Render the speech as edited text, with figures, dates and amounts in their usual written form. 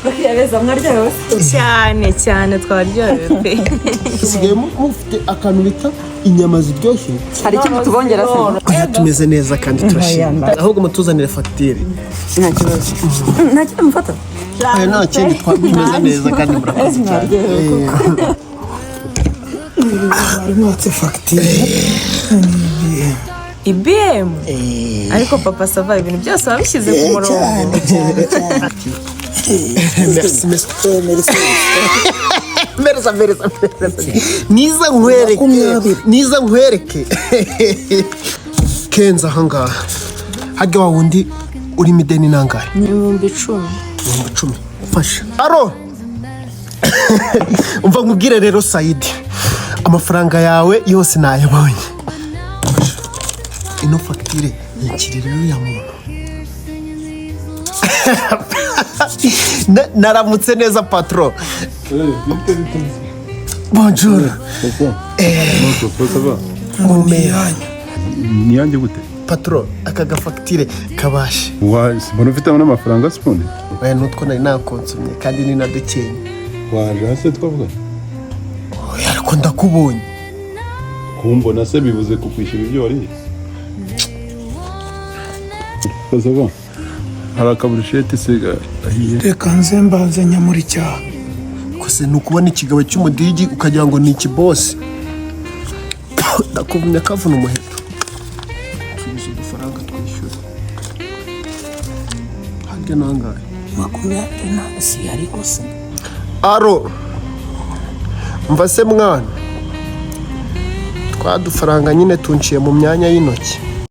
bakiyabeza mwaryohewe cyane twaryohewe pe. Usigaye mufite akantu bita inyama ziryoshye. hari ikintu tubongera se Aya tumeze neza kandi turashimye. Ahubwo mutuzanire fagitire. nta kibazo nta kintu mufata Aya nta kindi twameze neza kandi murakoze cyane. Mwatse fagitire. IBM ariko papa sava ibintu byose wabishyize ku murongo. Merci. Niza nkwereke. Kenza hangaha. Hage wa wundi uri mideni nangahe? 10,000. 10. Fasha. Aro. Umva nkubwire rero Saidi. Amafaranga yawe yose nayabonye. Ino fagitire yikirira ya muntu. Naramutse neza patron. Bonjour. Ni yanjye gute? Patron, aka gafagitire kabashe. Mbona ufite n'amafaranga siponde? Oya nutwo nari nakonsumye kandi ni nadukeye. Waje hasi twavuga? Oya ariko ndakubonye. Kumbona se bivuze kukwishyura ibyo wariye? Sava. Hari akaburusheti se ahiye. Reka nze mbanze nyamuri cyaha. Kose nukubona ikigabo cy'umudigi ukagira ngo ni ikibosi. Ndakuvumye kavuna umuheto. Tubize udufaranga twishyura. Hage nangahe? 20 si yari hose. Aro. Mva se mwana. Twadufaranga nyine tunciye mu myanya y'intoki.